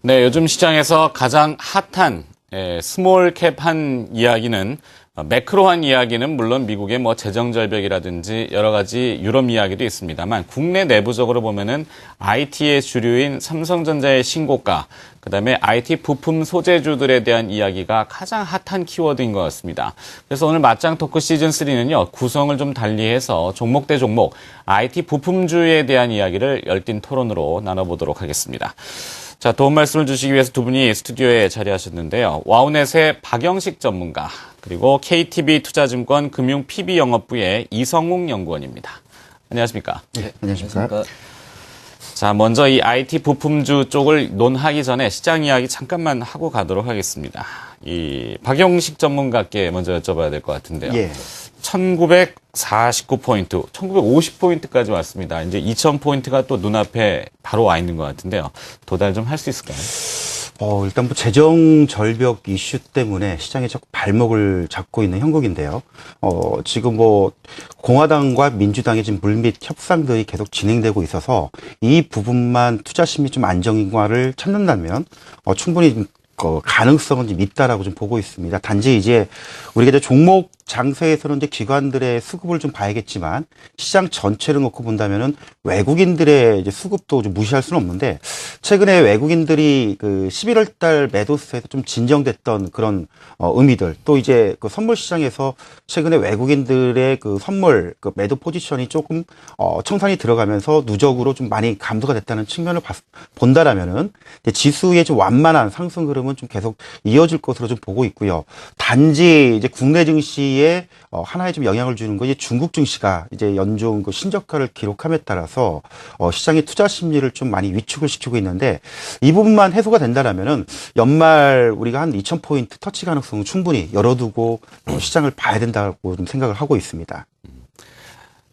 네, 요즘 시장에서 가장 핫한 스몰캡한 이야기는 매크로한 이야기는 물론 미국의 재정 절벽이라든지 여러 가지 유럽 이야기도 있습니다만 국내 내부적으로 보면은 IT의 주류인 삼성전자의 신고가, 그다음에 IT 부품 소재주들에 대한 이야기가 가장 핫한 키워드인 것 같습니다. 그래서 오늘 맞짱 토크 시즌 3는요, 구성을 좀 달리해서 종목 대 종목 IT 부품주에 대한 이야기를 열띤 토론으로 나눠보도록 하겠습니다. 자, 도움 말씀을 주시기 위해서 두 분이 스튜디오에 자리하셨는데요. 와우넷의 박영식 전문가, 그리고 KTB 투자증권 금융 PB 영업부의 이성웅 연구원입니다. 안녕하십니까? 네, 안녕하십니까? 자, 먼저 이 IT 부품주 쪽을 논하기 전에 시장 이야기 잠깐만 하고 가도록 하겠습니다. 이 박영식 전문가께 먼저 여쭤봐야 될 것 같은데요. 예. 1949포인트, 1950포인트까지 왔습니다. 이제 2000포인트가 또 눈앞에 바로 와 있는 것 같은데요. 도달 좀 할 수 있을까요? 일단 재정 절벽 이슈 때문에 시장에 자꾸 발목을 잡고 있는 형국인데요. 지금 공화당과 민주당의 지금 물밑 협상들이 계속 진행되고 있어서 이 부분만 투자 심리 좀 안정화를 찾는다면 충분히 좀 가능성은 좀 있다라고 좀 보고 있습니다. 단지 이제 우리가 이제 종목 장세에서는 이제 기관들의 수급을 좀 봐야겠지만 시장 전체를 놓고 본다면은 외국인들의 이제 수급도 좀 무시할 수는 없는데, 최근에 외국인들이 11월 달 매도세에서 좀 진정됐던 그런 의미들, 또 이제 선물 시장에서 최근에 외국인들의 선물 매도 포지션이 조금 청산이 들어가면서 누적으로 좀 많이 감소가 됐다는 측면을 본다라면은 지수의 좀 완만한 상승 흐름은 좀 계속 이어질 것으로 좀 보고 있고요. 단지 이제 국내 증시에 하나의 좀 영향을 주는 건 이제 중국 증시가 이제 연중 신저가를 기록함에 따라서 시장의 투자 심리를 좀 많이 위축을 시키고 있는데, 이 부분만 해소가 된다라면은 연말 우리가 한 2000포인트 터치 가능성은 충분히 열어두고 시장을 봐야 된다고 좀 생각을 하고 있습니다.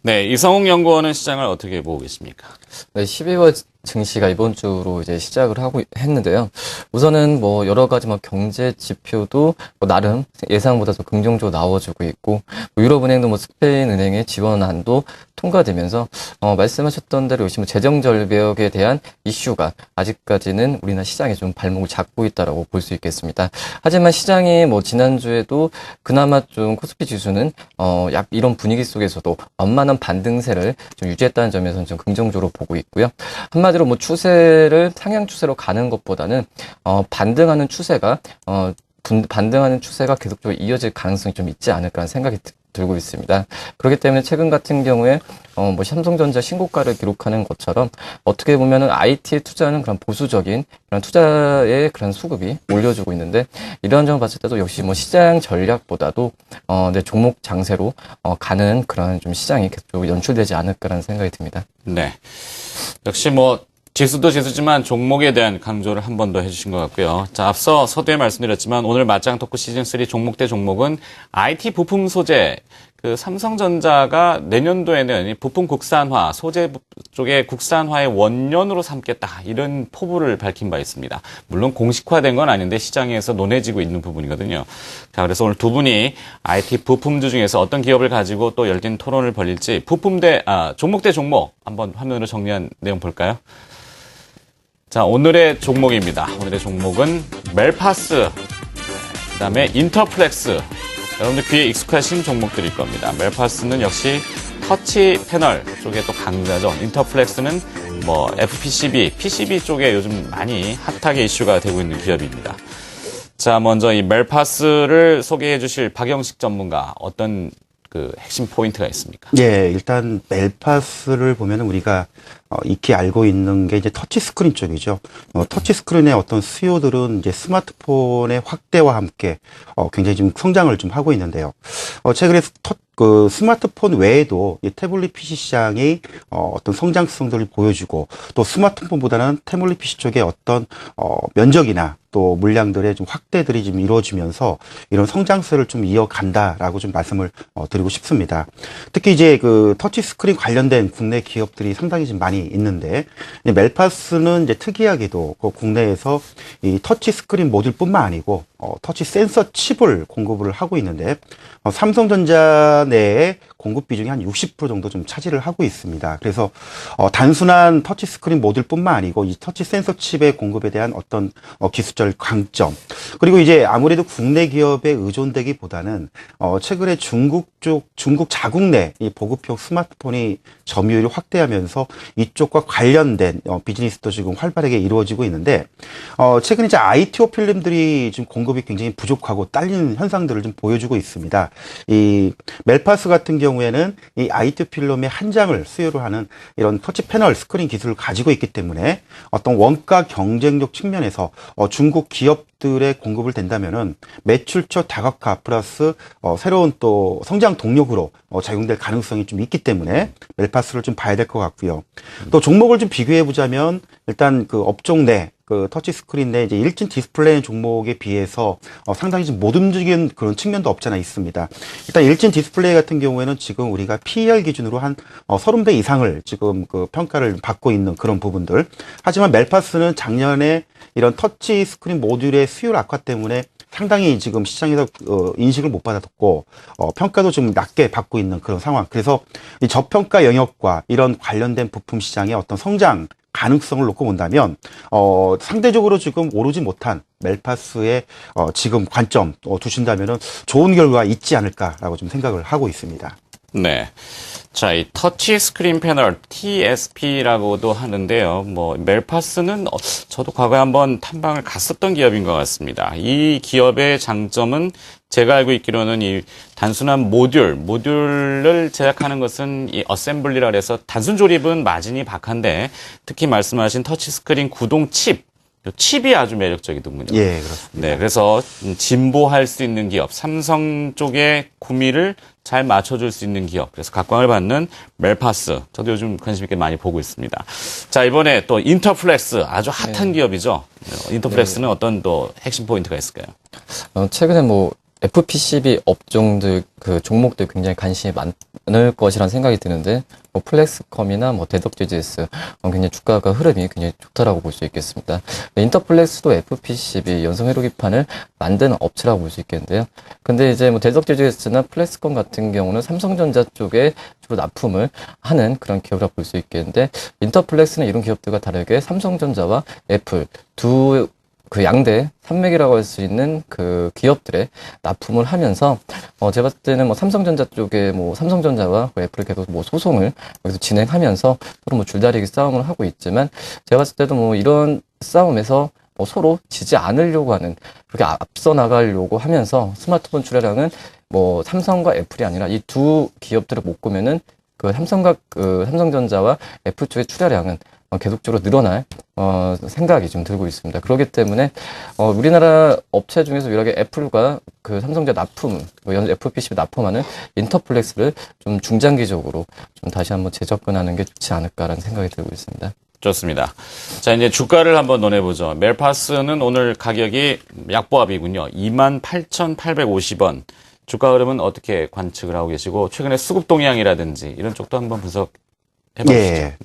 네, 이성웅 연구원은 시장을 어떻게 보고 계십니까? 네, 12월 증시가 이번 주로 이제 시작을 했는데요. 우선은 여러 가지 경제 지표도 나름 예상보다 더 긍정적으로 나와주고 있고, 유럽은행도 스페인 은행의 지원안도 통과되면서 말씀하셨던 대로 역시 재정 절벽에 대한 이슈가 아직까지는 우리나라 시장에 좀 발목을 잡고 있다라고 볼 수 있겠습니다. 하지만 시장이 지난주에도 그나마 좀 코스피 지수는 약 이런 분위기 속에서도 완만한 반등세를 좀 유지했다는 점에서는 좀 긍정적으로 보고 있고요. 한마디로 추세를 상향 추세로 가는 것보다는 반등하는 추세가 계속적으로 이어질 가능성이 좀 있지 않을까 하는 생각이 들고 있습니다. 그렇기 때문에 최근 같은 경우에 삼성전자 신고가를 기록하는 것처럼 어떻게 보면은 IT에 투자하는 그런 보수적인 그런 투자의 그런 수급이 올려주고 있는데, 이러한 점을 봤을 때도 역시 시장 전략보다도 종목 장세로 가는 그런 좀 시장이 계속 연출되지 않을까라는 생각이 듭니다. 네. 역시 지수도 지수지만 종목에 대한 강조를 한 번 더 해주신 것 같고요. 자, 앞서 서두에 말씀드렸지만 오늘 맞짱 토크 시즌3 종목 대 종목은 IT 부품 소재, 삼성전자가 내년도에는 부품 국산화, 소재 쪽의 국산화의 원년으로 삼겠다, 이런 포부를 밝힌 바 있습니다. 물론 공식화된 건 아닌데 시장에서 논해지고 있는 부분이거든요. 자, 그래서 오늘 두 분이 IT 부품주 중에서 어떤 기업을 가지고 또 열띤 토론을 벌일지 종목 대 종목 한번 화면으로 정리한 내용 볼까요? 자, 오늘의 종목입니다. 오늘의 종목은 멜파스, 그다음에 인터플렉스. 여러분들 귀에 익숙하신 종목들일 겁니다. 멜파스는 역시 터치 패널 쪽에 또 강자죠. 인터플렉스는 FPCB, PCB 쪽에 요즘 많이 핫하게 이슈가 되고 있는 기업입니다. 자, 먼저 이 멜파스를 소개해 주실 박영식 전문가, 어떤 핵심 포인트가 있습니까? 예, 일단 멜파스를 보면은 우리가 익히 알고 있는 게 이제 터치 스크린 쪽이죠. 터치 스크린의 어떤 수요들은 이제 스마트폰의 확대와 함께 굉장히 좀 성장을 좀 하고 있는데요. 최근에 스마트폰 외에도 이 태블릿 PC 시장이 어떤 성장성들을 보여주고, 또 스마트폰보다는 태블릿 PC 쪽의 어떤 면적이나 또 물량들의 좀 확대들이 좀 이루어지면서 이런 성장세를 좀 이어간다라고 좀 말씀을 드리고 싶습니다. 특히 이제 그 터치 스크린 관련된 국내 기업들이 상당히 좀 많이 있는데 멜파스는 이제 특이하게도 그 국내에서 이 터치 스크린 모듈뿐만 아니고 터치 센서 칩을 공급을 하고 있는데 삼성전자 내에 공급 비중이 한 60% 정도 좀 차지를 하고 있습니다. 그래서 단순한 터치 스크린 모듈뿐만 아니고 이 터치 센서 칩의 공급에 대한 어떤 기술적 강점, 그리고 이제 아무래도 국내 기업에 의존되기보다는 최근에 중국 자국 내 이 보급형 스마트폰이 점유율이 확대하면서 이쪽과 관련된 비즈니스도 지금 활발하게 이루어지고 있는데 최근에 이제 ITO 필름들이 지금 공급이 굉장히 부족하고 딸리는 현상들을 좀 보여주고 있습니다. 이 멜파스 같은 경우에는 이 ITO 필름의 한 장을 수요로 하는 이런 터치 패널 스크린 기술을 가지고 있기 때문에 어떤 원가 경쟁력 측면에서 중국 기업들의 공급을 된다면은 매출처 다각화 플러스 새로운 또 성장 동력으로 작용될 가능성이 좀 있기 때문에 멜파스를 좀 봐야 될 것 같고요. 또 종목을 좀 비교해 보자면 일단 그 업종 내 그 터치 스크린 내 이제 일진 디스플레이 종목에 비해서 상당히 좀 못 움직이는 그런 측면도 없잖아 있습니다. 일단 일진 디스플레이 같은 경우에는 지금 우리가 PER 기준으로 한 30배 이상을 지금 그 평가를 받고 있는 그런 부분들. 하지만 멜파스는 작년에 이런 터치 스크린 모듈의 수율 악화 때문에 상당히 지금 시장에서 인식을 못 받았고 평가도 좀 낮게 받고 있는 그런 상황. 그래서 이 저평가 영역과 이런 관련된 부품 시장의 어떤 성장 가능성을 놓고 본다면 상대적으로 지금 오르지 못한 멜파스의 지금 관점 두신다면은 좋은 결과가 있지 않을까라고 좀 생각을 하고 있습니다. 네. 자, 이 터치 스크린 패널 TSP라고도 하는데요. 뭐 멜파스는 저도 과거에 한번 탐방을 갔었던 기업인 것 같습니다. 이 기업의 장점은 제가 알고 있기로는 이 단순한 모듈을 제작하는 것은 이 어셈블리라 해서 단순 조립은 마진이 박한데 특히 말씀하신 터치 스크린 구동 칩이 아주 매력적이더군요. 예, 그렇습니다. 네, 그래서 진보할 수 있는 기업, 삼성 쪽의 구미를 잘 맞춰줄 수 있는 기업, 그래서 각광을 받는 멜파스, 저도 요즘 관심 있게 많이 보고 있습니다. 자, 이번에 또 인터플렉스, 아주 핫한 기업이죠. 인터플렉스는 어떤 또 핵심 포인트가 있을까요? 최근에 뭐 FPCB 업종들 그 종목들 굉장히 관심이 많을 것이라는 생각이 드는데 뭐 플렉스컴이나 뭐 대덕GGS 굉장히 주가가 흐름이 굉장히 좋다라고 볼 수 있겠습니다. 인터플렉스도 FPCB 연성 회로기판을 만드는 업체라고 볼 수 있겠는데요. 근데 이제 뭐 대덕GGS나 플렉스컴 같은 경우는 삼성전자 쪽에 주로 납품을 하는 그런 기업이라고 볼 수 있겠는데 인터플렉스는 이런 기업들과 다르게 삼성전자와 애플 그 양대 산맥이라고 할 수 있는 그 기업들의 납품을 하면서 제가 봤을 때는 뭐 삼성전자 쪽에 뭐 삼성전자와 애플이 계속 뭐 소송을 여기서 진행하면서 서로 뭐 줄다리기 싸움을 하고 있지만 제가 봤을 때도 뭐 이런 싸움에서 뭐 서로 지지 않으려고 하는 그렇게 앞서 나가려고 하면서 스마트폰 출하량은 뭐 삼성과 애플이 아니라 이 두 기업들을 묶으면은 그 삼성전자와 애플 쪽의 출하량은 계속적으로 늘어날 생각이 좀 들고 있습니다. 그렇기 때문에 우리나라 업체 중에서 유일하게 애플과 그 삼성전자 FPCB 납품하는 인터플렉스를 좀 중장기적으로 좀 다시 한번 재접근하는 게 좋지 않을까라는 생각이 들고 있습니다. 좋습니다. 자, 이제 주가를 한번 논해보죠. 멜파스는 오늘 가격이 약보합이군요. 28,850원. 주가 흐름은 어떻게 관측을 하고 계시고 최근에 수급 동향이라든지 이런 쪽도 한번 분석해보시죠. 예.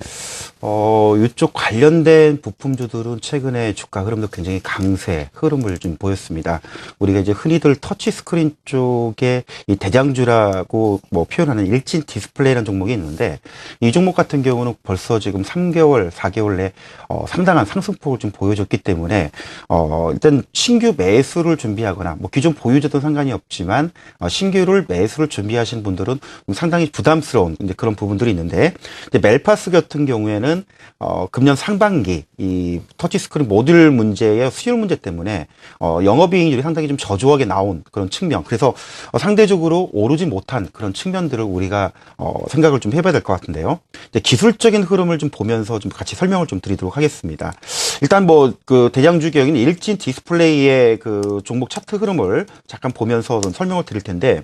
이쪽 관련된 부품주들은 최근에 주가 흐름도 굉장히 강세 흐름을 좀 보였습니다. 우리가 이제 흔히들 터치 스크린 쪽에 이 대장주라고 뭐 표현하는 일진 디스플레이라는 종목이 있는데 이 종목 같은 경우는 벌써 지금 3개월, 4개월 내 상당한 상승폭을 좀 보여줬기 때문에 일단 신규 매수를 준비하거나 뭐 기존 보유자도 상관이 없지만 신규를 매수를 준비하신 분들은 상당히 부담스러운 이제 그런 부분들이 있는데 이제 멜파스 같은 경우에는 금년 상반기 이 터치 스크린 모듈 문제의 수율 문제 때문에 영업이익률이 상당히 좀 저조하게 나온 그런 측면. 그래서 상대적으로 오르지 못한 그런 측면들을 우리가 생각을 좀 해봐야 될 것 같은데요. 이제 기술적인 흐름을 좀 보면서 좀 같이 설명을 좀 드리도록 하겠습니다. 일단 뭐 그 대장주 기업인 일진 디스플레이의 그 종목 차트 흐름을 잠깐 보면서 좀 설명을 드릴 텐데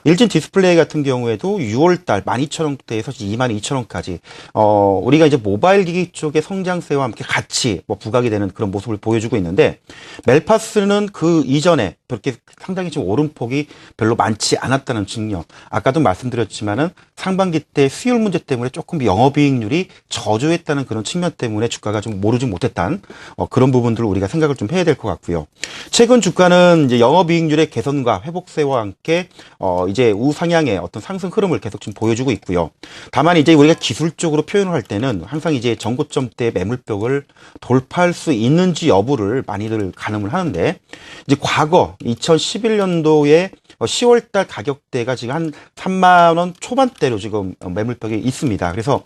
일진 디스플레이 같은 경우에도 6월달 12,000원대에서 22,000원까지 있을지, 우리가 이제 모바일 기기 쪽의 성장세와 함께 같이 뭐 부각이 되는 그런 모습을 보여주고 있는데, 멜파스는 그 이전에 그렇게 상당히 좀 오름폭이 별로 많지 않았다는 측면. 아까도 말씀드렸지만은 상반기 때 수율 문제 때문에 조금 영업이익률이 저조했다는 그런 측면 때문에 주가가 좀 오르지 못했다는 그런 부분들을 우리가 생각을 좀 해야 될 것 같고요. 최근 주가는 이제 영업이익률의 개선과 회복세와 함께 이제 우상향의 어떤 상승 흐름을 계속 지금 보여주고 있고요. 다만 이제 우리가 기술적으로 표현을 할 때는 항상 이제 전고점대 매물벽을 돌파할 수 있는지 여부를 많이들 가늠을 하는데, 이제 과거 2011년도에 10월달 가격대가 지금 한 3만 원 초반대로 지금 매물벽이 있습니다. 그래서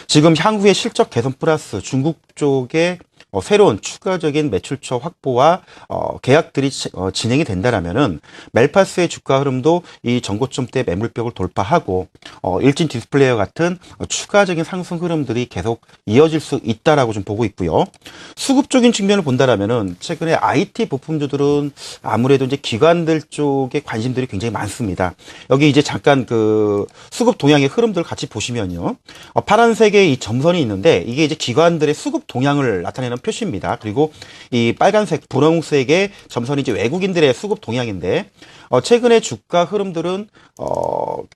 지금 향후의 실적 개선 플러스 중국 쪽에 새로운 추가적인 매출처 확보와 계약들이 진행이 된다라면은 멜파스의 주가 흐름도 이 전고점대 매물벽을 돌파하고 일진 디스플레이와 같은 추가적인 상승 흐름들이 계속 이어질 수 있다라고 좀 보고 있고요. 수급적인 측면을 본다라면은 최근에 IT 부품주들은 아무래도 이제 기관들 쪽에 관심들이 굉장히 많습니다. 여기 이제 잠깐 그 수급 동향의 흐름들 같이 보시면요. 파란색의 이 점선이 있는데 이게 이제 기관들의 수급 동향을 나타내는 표시입니다. 그리고 이 빨간색, 분홍색의 점선이 이제 외국인들의 수급 동향인데, 최근에 주가 흐름들은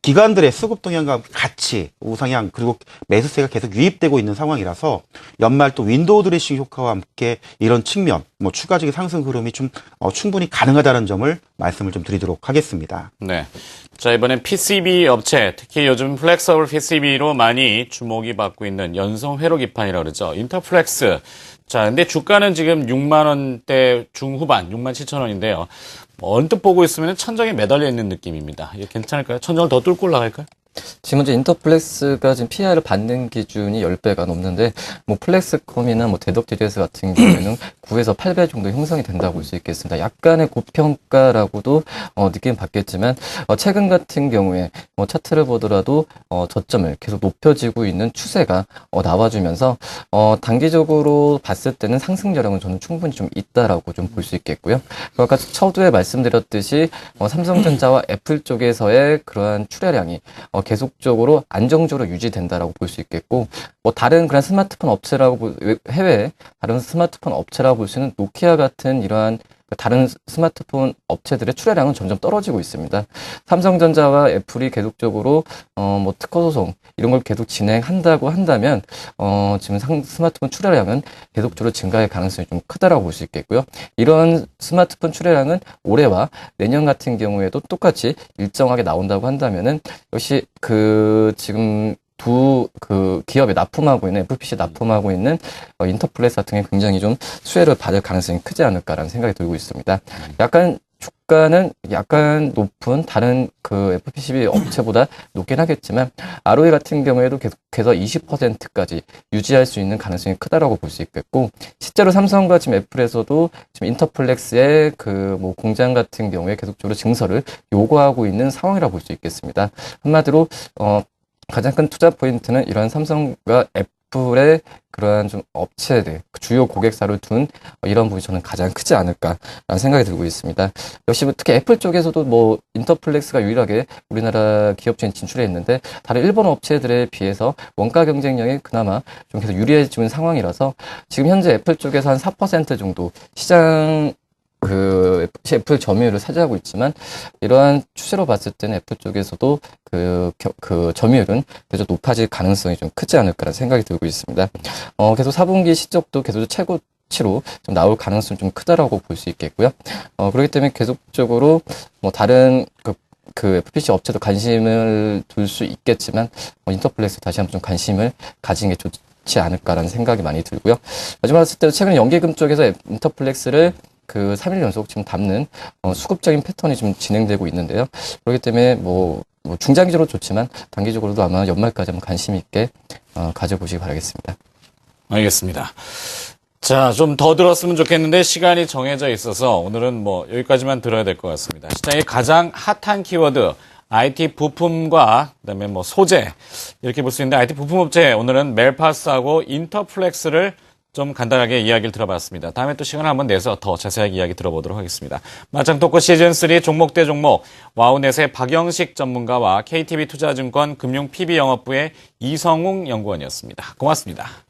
기관들의 수급 동향과 같이 우상향 그리고 매수세가 계속 유입되고 있는 상황이라서 연말 또 윈도우 드레싱 효과와 함께 이런 측면, 뭐 추가적인 상승 흐름이 좀 충분히 가능하다는 점을 말씀을 좀 드리도록 하겠습니다. 네. 자, 이번엔 PCB 업체, 특히 요즘 플렉서블 PCB로 많이 주목이 받고 있는 연성 회로 기판이라고 그러죠. 인터플렉스. 자, 근데 주가는 지금 6만 원대 중후반, 6만 7천 원인데요. 언뜻 보고 있으면 천정에 매달려 있는 느낌입니다. 이게 괜찮을까요? 천정을 더 뚫고 올라갈까요? 지금 이제 인터플렉스가 지금 PR을 받는 기준이 10배가 넘는데, 뭐 플렉스컴이나 뭐 대덕TDS 같은 경우에는 9에서 8배 정도 형성이 된다고 볼 수 있겠습니다. 약간의 고평가라고도 느낌 받겠지만, 최근 같은 경우에 뭐 차트를 보더라도 저점을 계속 높여지고 있는 추세가 나와주면서 단기적으로 봤을 때는 상승 여력은 저는 충분히 좀 있다라고 좀 볼 수 있겠고요. 아까 처두에 말씀드렸듯이 삼성전자와 애플 쪽에서의 그러한 출하량이 계속적으로 안정적으로 유지된다라고 볼 수 있겠고, 뭐 다른 그런 스마트폰 업체라고 해외 다른 스마트폰 업체라고 볼 수 있는 노키아 같은 이러한 다른 스마트폰 업체들의 출하량은 점점 떨어지고 있습니다. 삼성전자와 애플이 계속적으로 뭐 특허 소송 이런 걸 계속 진행한다고 한다면 지금 스마트폰 출하량은 계속적으로 증가할 가능성이 좀 크다라고 볼 수 있겠고요. 이런 스마트폰 출하량은 올해와 내년 같은 경우에도 똑같이 일정하게 나온다고 한다면은 역시 지금 기업에 납품하고 있는, FPC 납품하고 있는, 인터플렉스 같은 게 굉장히 좀 수혜를 받을 가능성이 크지 않을까라는 생각이 들고 있습니다. 약간 주가는 약간 높은 다른 FPCB 업체보다 높긴 하겠지만, ROE 같은 경우에도 계속해서 20%까지 유지할 수 있는 가능성이 크다라고 볼 수 있겠고, 실제로 삼성과 지금 애플에서도 지금 인터플렉스의 뭐 공장 같은 경우에 계속적으로 증설을 요구하고 있는 상황이라고 볼 수 있겠습니다. 한마디로, 가장 큰 투자 포인트는 이러한 삼성과 애플의 그러한 좀 업체들, 주요 고객사를 둔 이런 부분이 저는 가장 크지 않을까라는 생각이 들고 있습니다. 역시 특히 애플 쪽에서도 뭐 인터플렉스가 유일하게 우리나라 기업체에 진출해 있는데, 다른 일본 업체들에 비해서 원가 경쟁력이 그나마 좀 계속 유리해지는 상황이라서 지금 현재 애플 쪽에서 한 4% 정도 시장 애플 점유율을 차지하고 있지만, 이러한 추세로 봤을 때는 애플 쪽에서도 점유율은 계속 높아질 가능성이 좀 크지 않을까라는 생각이 들고 있습니다. 계속 4분기 실적도 계속 최고치로 좀 나올 가능성이 좀 크다라고 볼 수 있겠고요. 그렇기 때문에 계속적으로 뭐 다른 FPC 업체도 관심을 둘 수 있겠지만, 인터플렉스 다시 한번 좀 관심을 가지는 게 좋지 않을까라는 생각이 많이 들고요. 마지막으로 봤을 때 최근에 연계금 쪽에서 인터플렉스를 3일 연속 지금 담는 수급적인 패턴이 좀 진행되고 있는데요. 그렇기 때문에 뭐 중장기적으로 좋지만 단기적으로도 아마 연말까지 한번 관심 있게 가져보시기 바라겠습니다. 알겠습니다. 자, 좀 더 들었으면 좋겠는데 시간이 정해져 있어서 오늘은 뭐 여기까지만 들어야 될 것 같습니다. 시장의 가장 핫한 키워드, IT 부품과 그다음에 뭐 소재 이렇게 볼 수 있는데, IT 부품 업체 오늘은 멜파스하고 인터플렉스를 좀 간단하게 이야기를 들어봤습니다. 다음에 또 시간을 한번 내서 더 자세하게 이야기 들어보도록 하겠습니다. 맞짱 토크 시즌3 종목 대 종목, 와우넷의 박영식 전문가와 KTB 투자증권 금융 PB 영업부의 이성웅 연구원이었습니다. 고맙습니다.